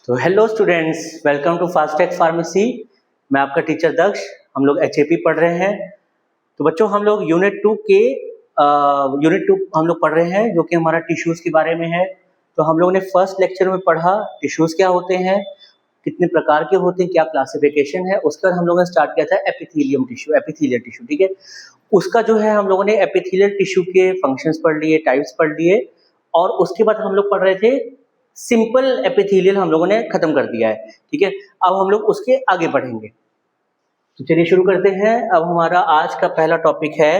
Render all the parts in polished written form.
तो hello students, welcome to fast tech pharmacy. मैं आपका टीचर दक्ष। हम लोग एचएपी पढ़ रहे हैं। तो बच्चों, हम लोग यूनिट टू हम लोग पढ़ रहे हैं, जो कि हमारा टिश्यूज के बारे में है। तो हम लोगों ने फर्स्ट लेक्चर में पढ़ा टिश्यूज क्या होते हैं, कितने प्रकार के होते हैं, क्या क्लासिफिकेशन है। उसके बाद हम लोगों ने स्टार्ट किया था एपिथेलियम टिश्यू, एपिथेलियल टिश्यू। ठीक है, उसका जो है हम लोगों ने एपिथेलियल टिश्यू के फंक्शंस पढ़ लिए, टाइप्स पढ़ लिए, और उसके बाद हम लोग पढ़ रहे थे सिंपल एपिथेलियल, हम लोगों ने खत्म कर दिया है। ठीक है, अब हम लोग उसके आगे बढ़ेंगे। तो चलिए शुरू करते हैं। अब हमारा आज का पहला टॉपिक है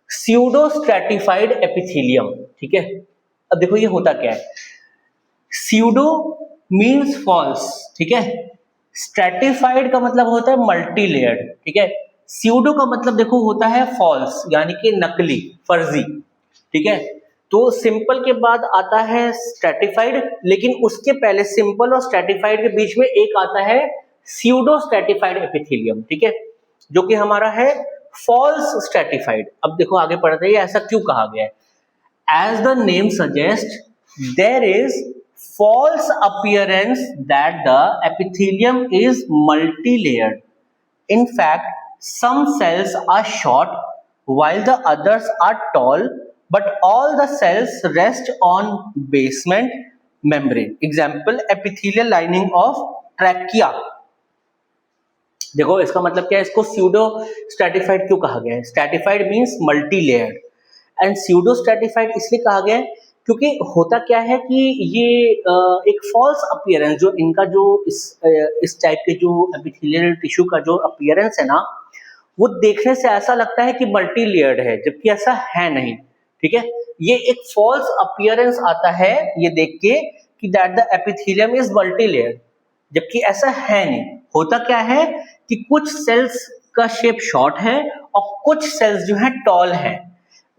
स्यूडो स्ट्रैटिफाइड एपिथेलियम। ठीक है, अब देखो ये होता क्या है। स्यूडो मीन्स फॉल्स, ठीक है। स्ट्रैटिफाइड का मतलब होता है मल्टी लेयर्ड, ठीक है। स्यूडो का मतलब देखो होता है फॉल्स, यानी कि नकली, फर्जी, ठीक है। तो सिंपल के बाद आता है स्ट्रैटिफाइड, लेकिन उसके पहले सिंपल और स्ट्रैटिफाइड के बीच में एक आता है स्यूडो स्ट्रैटिफाइड एपिथेलियम, ठीक है, जो कि हमारा है फॉल्स स्ट्रैटिफाइड। अब देखो आगे पढ़ते हैं ऐसा क्यों कहा गया है। As the name suggest, there is false appearance that the epithelium is multi-layered. In fact, some cells are short while the others are tall, but all the cells rest on basement membrane. Example, epithelial lining of trachea. देखो इसका मतलब क्या है, इसको pseudo stratified क्यों कहा गया है। Stratified means multi layered, and pseudo stratified इसलिए कहा गया है क्योंकि होता क्या है कि ये एक फॉल्स अपीयरेंस, जो इनका जो इस टाइप के जो एपिथेलियल टिश्यू का जो अपीयरेंस है ना, वो देखने से ऐसा लगता है कि मल्टी लेयर्ड है, जबकि ऐसा है नहीं। ठीक है, ये एक फॉल्स अपीयरेंस आता है ये देख के कि that the epithelium is multi layered, जबकि ऐसा है नहीं। होता क्या है कि कुछ सेल्स का शेप शॉर्ट है और कुछ सेल्स जो है टॉल है,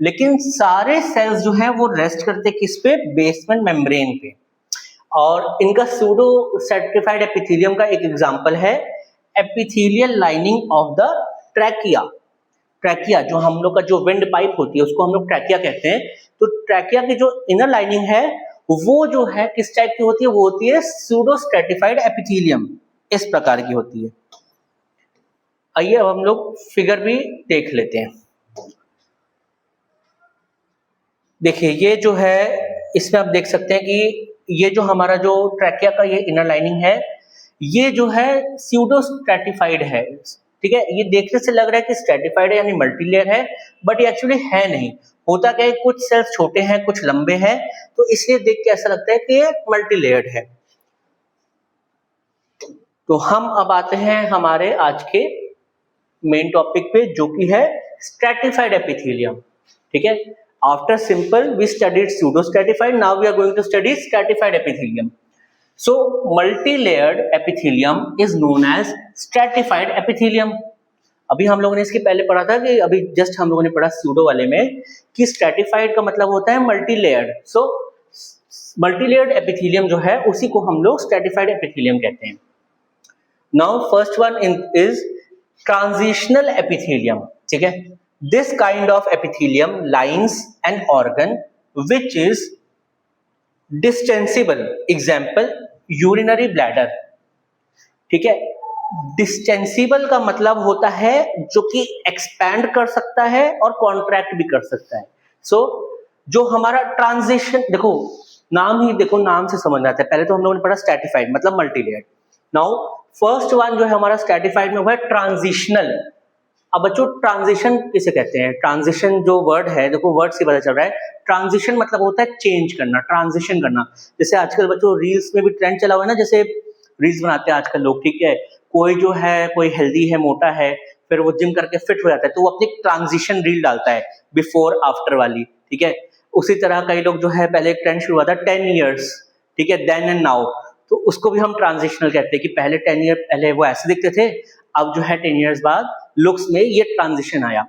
लेकिन सारे सेल्स जो है वो रेस्ट करते किस पे, बेसमेंट मेम्ब्रेन पे। और इनका स्यूडो स्ट्रैटिफाइड एपिथेलियम का एक एग्जांपल है epithelial lining of the trachea. Trachea जो हम लोग का जो विंड पाइप होती है उसको हम लोग ट्रैकिया कहते हैं। तो ट्रैकिया की जो इनर लाइनिंग है वो जो है किस टाइप की होती है, वो होती है स्यूडो स्ट्रैटिफाइड एपिथेलियम, इस प्रकार की होती है। आइए अब हम लोग फिगर भी देख लेते हैं। देखिए ये जो है, इसमें आप देख सकते हैं कि ये जो हमारा जो ट्रैकिया का ये इनर लाइनिंग है, ये जो है स्यूडो स्ट्रैटिफाइड है। ठीक है, ये देखने से लग रहा है कि स्ट्रैटिफाइड है यानी मल्टी लेयर है, बट ये एक्चुअली है नहीं। होता क्या है, कुछ सेल्स छोटे हैं कुछ लंबे हैं, तो इसलिए देख के ऐसा लगता है कि ये मल्टी लेयर्ड है। तो हम अब आते हैं हमारे आज के मेन टॉपिक पे, जो कि है स्ट्रैटिफाइड एपिथेलियम। ठीक है, after simple we studied pseudo stratified, now we are going to study stratified epithelium. So multi-layered epithelium is known as stratified epithelium. अभी हम लोगों ने इसके पहले पढ़ा था कि अभी जस्ट हम लोगों ने पढ़ा स्यूडो वाले में कि स्ट्रैटिफाइड का मतलब होता है multi layered. So multi layered epithelium जो है उसी को हम लोग स्ट्रैटिफाइड एपिथेलियम कहते हैं। Now first one is transitional epithelium. ठीक है, this kind of epithelium lines an organ which is distensible. Example, urinary bladder. ठीक है, डिस्टेंसिबल का मतलब होता है जो कि एक्सपैंड कर सकता है और कॉन्ट्रैक्ट भी कर सकता है। सो जो हमारा ट्रांजिशन, देखो नाम ही देखो, नाम से समझ आता है। पहले तो हम लोगों ने पढ़ा स्ट्रैटिफाइड मतलब multi layered. Now first one जो है हमारा स्ट्रैटिफाइड में हुआ है ट्रांजिशनल। अब बच्चों ट्रांजिशन किसे कहते हैं, ट्रांजिशन जो वर्ड है, देखो वर्ड से पता चल रहा है, ट्रांजिशन मतलब होता है चेंज करना, ट्रांजिशन करना। जैसे आजकल बच्चों रील्स में भी ट्रेंड चला हुआ है ना, जैसे रील्स बनाते हैं आजकल लोग। ठीक है, कोई जो है कोई हेल्दी है, मोटा है, फिर वो जिम करके फिट हो जाता है, तो वो अपनी ट्रांजिशन रील डालता है, बिफोर आफ्टर वाली। ठीक है, उसी तरह कई लोग जो है, पहले एक ट्रेंड शुरू हुआ था 10 ईयर्स, ठीक है, देन एंड नाउ, तो उसको भी हम ट्रांजिशनल कहते हैं कि पहले 10 ईयर पहले वो ऐसे दिखते थे, अब जो है 10 ईयर्स बाद लुक्स में ये ट्रांजिशन आया।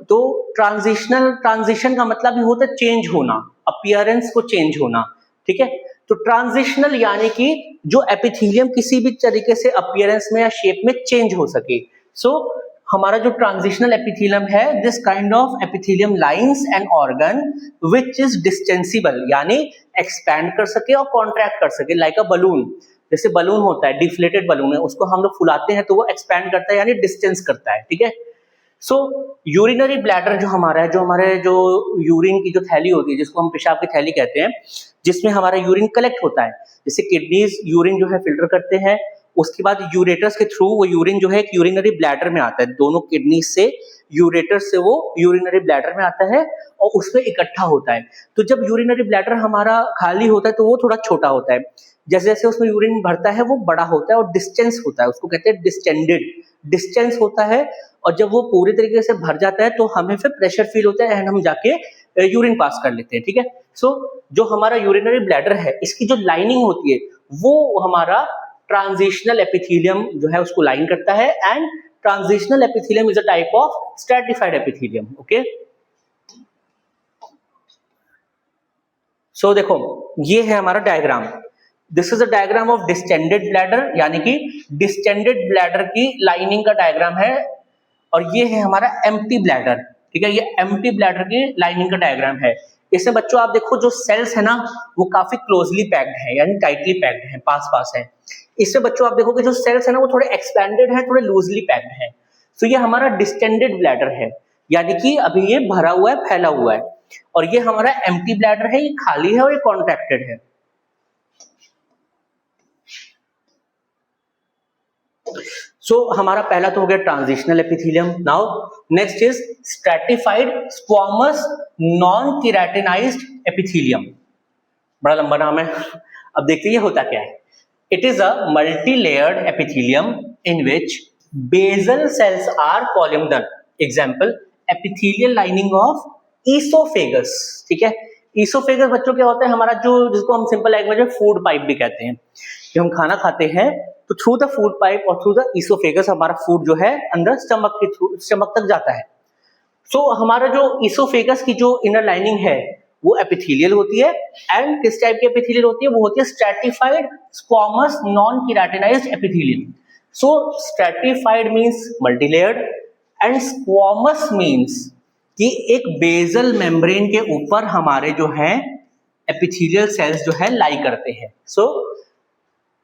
तो ट्रांजिशन का मतलब भी होता है चेंज होना, अपीयरेंस को चेंज होना। ठीक है, तो ट्रांजिशनल यानी कि जो एपिथेलियम किसी भी तरीके से अपीयरेंस में या शेप में चेंज हो सके। सो हमारा जो ट्रांजिशनल एपिथेलियम है, this kind of epithelium lines an organ which is distensible, यानी एक्सपैंड कर सके और कॉन्ट्रैक्ट कर सके, लाइक अ बलून। जैसे बलून होता है, डिफ्लेटेड बलून है, उसको हम लोग फुलाते हैं तो वो एक्सपैंड करता है, यानी डिस्टेंस करता है, ठीक है। सो यूरिनरी ब्लैडर जो हमारा है, जो हमारे जो यूरिन की जो थैली होती है, जिसको हम पेशाब की थैली कहते हैं, जिसमें हमारा यूरिन कलेक्ट होता है, जैसे किडनीज यूरिन जो है फिल्टर करते हैं, उसके बाद यूरेटर्स के थ्रू वो यूरिन जो है एक यूरिनरी ब्लैडर में आता है, दोनों किडनी से यूरेटर से वो यूरिनरी ब्लैडर में आता है और उसमें इकट्ठा होता है। तो जब यूरिनरी ब्लैडर हमारा खाली होता है तो वो थोड़ा छोटा होता है, जैसे जैसे उसमें यूरिन भरता है वो बड़ा होता है और डिस्टेंस होता है, उसको कहते हैं डिस्टेंडेड, डिस्टेंस होता है। और जब वो पूरी तरीके से भर जाता है तो हमें फिर प्रेशर फील होता है एंड हम जाके यूरिन पास कर लेते हैं, ठीक है। सो जो हमारा यूरिनरी ब्लैडर है, इसकी जो लाइनिंग होती है वो हमारा ट्रांजिशनल एपिथेलियम जो है उसको लाइन करता है, and transitional epithelium is a type of stratified epithelium, okay. So देखो ये है हमारा diagram, this is a diagram of distended bladder, यानी कि डिस्टेंडेड ब्लैडर की लाइनिंग का डायग्राम है, और ये है हमारा एम्प्टी ब्लैडर, ठीक है। ये एम्प्टी ब्लैडर की लाइनिंग का डायग्राम है। इसमें बच्चों आप देखो जो सेल्स है ना वो काफी क्लोजली पैक्ड है, यानी टाइटली पैक्ड है, पास पास है। इससे बच्चों आप देखोगे जो सेल्स है ना वो थोड़े एक्सपैंडेड है, थोड़े लूजली पैक्ड है। तो ये हमारा डिस्टेंडेड ब्लैडर है, यानी कि अभी ये भरा हुआ है, फैला हुआ है। और ये हमारा एम्प्टी ब्लैडर है, ये खाली है और ये कॉन्ट्रैक्टेड है। सो हमारा पहला तो हो गया transitional epithelium. Now next is stratified squamous non keratinized epithelium. बड़ा लंबा नाम है, अब देखते हैं ये होता क्या है। It is a multi layered epithelium in which basal cells are columnar. Example epithelial lining of oesophagus, ठीक है। ईसोफेगस बच्चों क्या होता है, हमारा जो जिसको हम सिंपल लैंग्वेज में फूड पाइप भी कहते हैं, कि हम खाना खाते हैं तो थ्रू द फूड पाइप और थ्रू द ईसोफेगस हमारा फूड जो है अंदर स्टमक के थ्रू स्टमक तक जाता है। सो हमारा जो ईसोफेगस की जो इनर लाइनिंग है वो एपिथेलियल होती है, एंड किस टाइप की एपिथेलियल होती है, वो होती है stratified squamous non keratinized epithelium. So stratified means multilayered and squamous means कि एक बेसल मेम्ब्रेन के ऊपर हमारे जो है एपिथेलियल सेल्स जो है लाई करते हैं। सो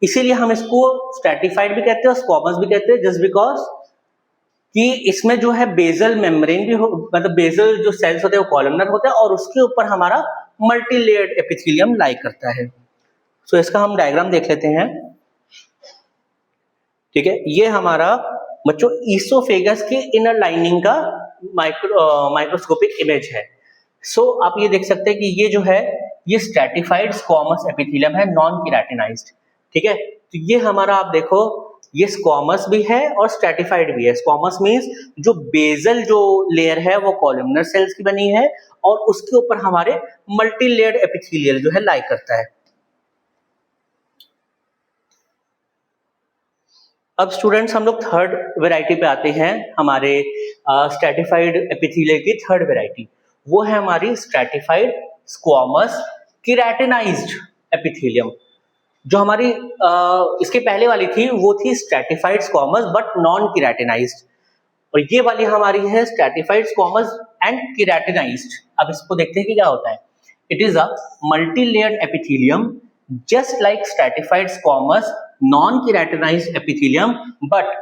इसीलिए हम इसको स्ट्रैटिफाइड भी कहते हैं और स्क्वामस भी कहते हैं, जस्ट बिकॉज कि इसमें जो है बेसल मेम्ब्रेन भी हो, मतलब बेसल जो सेल्स होते हैं वो कॉलमनर होते हैं और उसके ऊपर हमारा मल्टी लेयर्ड एपिथेलियम लाई करता है। सो इसका हम डायग्राम देख लेते हैं, ठीक है। ये हमारा बच्चों ईसोफेगस की इनर लाइनिंग का माइक्रोस्कोपिक इमेज है। सो आप ये देख सकते हैं कि ये जो है ये स्ट्रैटिफाइड स्क्वामस एपिथेलियम है, नॉन केराटिनाइज्ड, ठीक है। तो ये हमारा आप देखो ये स्क्वामस भी है और स्ट्रैटिफाइड भी है। स्क्वामस मींस जो बेसल जो लेयर है वो कॉलमनर सेल्स की बनी है और उसके ऊपर हमारे मल्टी लेयर्ड एपिथेलियल जो है लाई करता है। अब स्टूडेंट्स हम लोग थर्ड वैरायटी पे आते हैं, हमारे स्ट्रैटिफाइड एपिथेलियल की थर्ड वैरायटी, वो है हमारी स्ट्रैटिफाइड स्क्वामस केराटिनाइज्ड एपिथेलियम। जो हमारी इसके पहले वाली थी वो थी stratified squamous but non keratinized, और ये वाली हमारी है स्ट्रैटिफाइड स्क्वामस एंड केराटिनाइज्ड। अब इसको देखते हैं कि क्या होता है। It is a multi layered epithelium just like stratified squamous non keratinized epithelium, but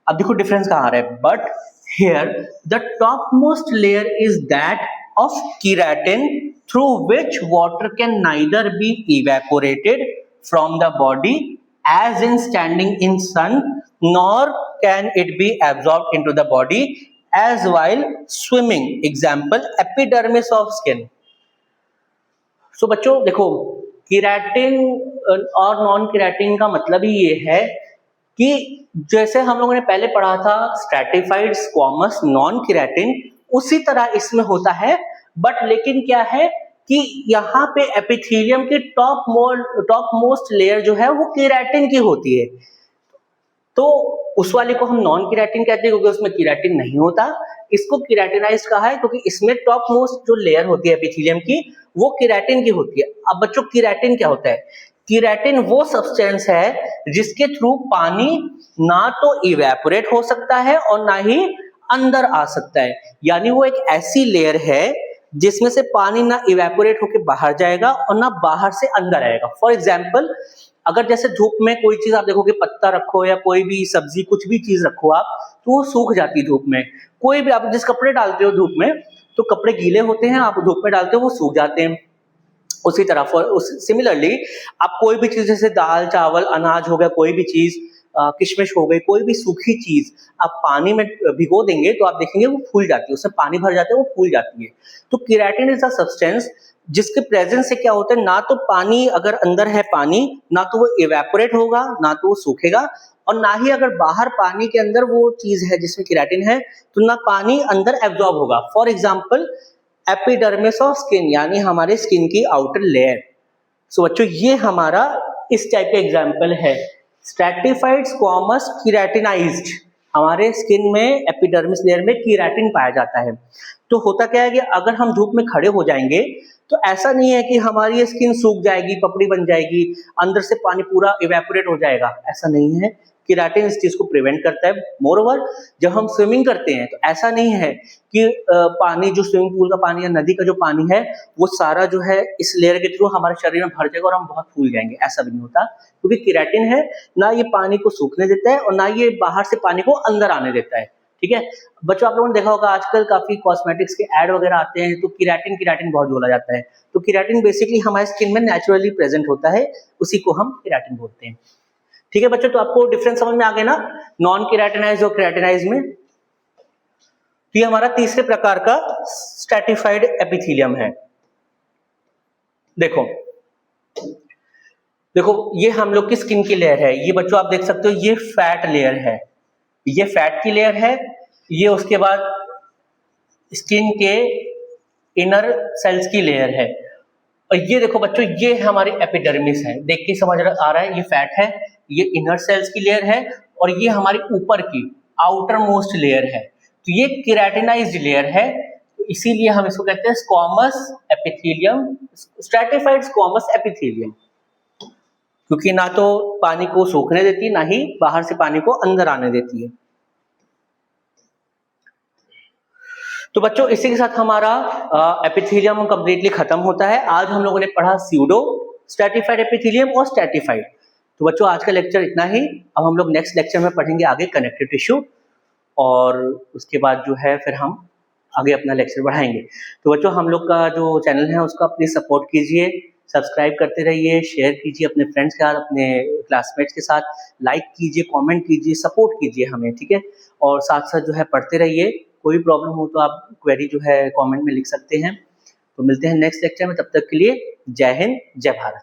अब देखो डिफरेंस कहाँ आ रहा है, but here the top most layer is that of keratin through which water can neither be evaporated from the body as in standing in sun, nor can it be absorbed into the body as while swimming. Example epidermis of skin. So बच्चों देखो keratin और non keratin का मतलब ही ये है कि जैसे हम लोगों ने पहले पढ़ा था स्ट्रैटिफाइड स्क्वामस नॉन केराटिन, उसी तरह इसमें होता है, बट लेकिन क्या है कि यहाँ पे एपिथेलियम की टॉप मोस्ट लेयर जो है वो केराटिन की होती है। तो उस वाले को हम नॉन केराटिन कहते हैं क्योंकि उसमें केराटिन नहीं होता। इसको केराटिनाइज्ड कहा है क्योंकि इसमें टॉप मोस्ट जो लेयर होती है एपिथेलियम की वो केराटिन की होती है। अब बच्चों केराटिन क्या होता है? केराटिन वो सब्सटेंस है जिसके थ्रू पानी ना तो इवेपोरेट हो सकता है और ना ही अंदर आ सकता है, यानी वो एक ऐसी लेयर है जिसमें से पानी ना इवेपोरेट होके बाहर जाएगा और ना बाहर से अंदर आएगा। फॉर एग्जाम्पल, अगर जैसे धूप में कोई चीज आप देखोगे, पत्ता रखो या कोई भी सब्जी कुछ भी चीज रखो आप, तो वो सूख जाती है धूप में। कोई भी आप जिस कपड़े डालते हो धूप में, तो कपड़े गीले होते हैं, आप धूप में डालते हो वो सूख जाते हैं। उसी तरह सिमिलरली आप कोई भी चीज जैसे दाल चावल अनाज हो गया, कोई भी चीज किशमिश हो गई, कोई भी सूखी चीज आप पानी में भिगो देंगे तो आप देखेंगे वो फूल जाती है, उसमें पानी भर जाता है, वो फूल जाती है। तो केराटिन इज अ सब्सटेंस जिसके प्रेजेंस से क्या होता है, ना तो पानी अगर अंदर है पानी, ना तो वो इवेपोरेट होगा, ना तो वो सूखेगा, और ना ही अगर बाहर पानी के अंदर वो चीज है जिसमें केराटिन है, तो ना पानी अंदर एब्जॉर्ब होगा। For example, epidermis of skin, यानी हमारे स्किन की आउटर लेयर। सो बच्चों, ये हमारा इस टाइप का एग्जाम्पल है, स्ट्रैटिफाइड स्क्वामस कीरेटिनाइज्ड। हमारे स्किन में एपिडर्मिस लेयर में कीरेटिन पाया जाता है। तो होता क्या है कि अगर हम धूप में खड़े हो जाएंगे तो ऐसा नहीं है कि हमारी स्किन सूख जाएगी, पपड़ी बन जाएगी, अंदर से पानी पूरा इवेपोरेट हो जाएगा, ऐसा नहीं है। केराटिन इस चीज को प्रिवेंट करता है। मोरओवर, जब हम स्विमिंग करते हैं तो ऐसा नहीं है कि पानी जो स्विमिंग पूल का पानी या नदी का जो पानी है वो सारा जो है इस लेयर के थ्रू हमारे शरीर में भर जाएगा और हम बहुत फूल जाएंगे, ऐसा भी नहीं होता। क्योंकि केराटिन है, ना ये पानी को सूखने देता है और ना ये बाहर से पानी को अंदर आने देता है। ठीक है बच्चों, आप लोगों ने देखा होगा आजकल काफी कॉस्मेटिक्स के एड वगैरह आते हैं तो केराटिन केराटिन बहुत बोला जाता है। तो केराटिन बेसिकली हमारे स्किन में नेचुरली प्रेजेंट होता है, उसी को हम केराटिन बोलते हैं। ठीक है बच्चों, तो आपको डिफरेंस समझ में आ गया ना, नॉन केराटिनाइज और केराटिनाइज में। तो ये हमारा तीसरे प्रकार का स्ट्रैटिफाइड एपिथेलियम है। देखो देखो, ये हम लोग की स्किन की लेयर है। ये बच्चों आप देख सकते हो, ये फैट लेयर है, ये फैट की लेयर है। ये उसके बाद स्किन के इनर सेल्स की लेयर है। और ये देखो बच्चों, ये हमारी एपिडर्मिस है। देख के समझ आ रहा है, ये फैट है, ये इनर सेल्स की लेयर है, और ये हमारी ऊपर की आउटर मोस्ट लेयर है। तो ये केराटिनाइज्ड लेयर है, तो इसीलिए हम इसको कहते हैं squamous epithelium, stratified squamous epithelium. क्योंकि ना तो पानी को सूखने देती, ना ही बाहर से पानी को अंदर आने देती है। तो बच्चों, इसी के साथ हमारा एपिथेलियम कंप्लीटली खत्म होता है। आज हम लोगों ने पढ़ा स्यूडो स्ट्रैटिफाइड एपिथेलियम और स्ट्रैटिफाइड। तो बच्चों, आज का लेक्चर इतना ही। अब हम लोग नेक्स्ट लेक्चर में पढ़ेंगे आगे कनेक्टिव टिश्यू, और उसके बाद जो है फिर हम आगे अपना लेक्चर बढ़ाएंगे। तो बच्चों, हम लोग का जो चैनल है उसका प्लीज सपोर्ट कीजिए, सब्सक्राइब करते रहिए, शेयर कीजिए अपने फ्रेंड्स के साथ, अपने क्लासमेट्स के साथ, लाइक कीजिए, कमेंट कीजिए, सपोर्ट कीजिए हमें, ठीक है। और साथ साथ जो है पढ़ते रहिए। कोई प्रॉब्लम हो तो आप क्वेरी जो है कमेंट में लिख सकते हैं। तो मिलते हैं नेक्स्ट लेक्चर में, तब तक के लिए जय हिंद, जय भारत।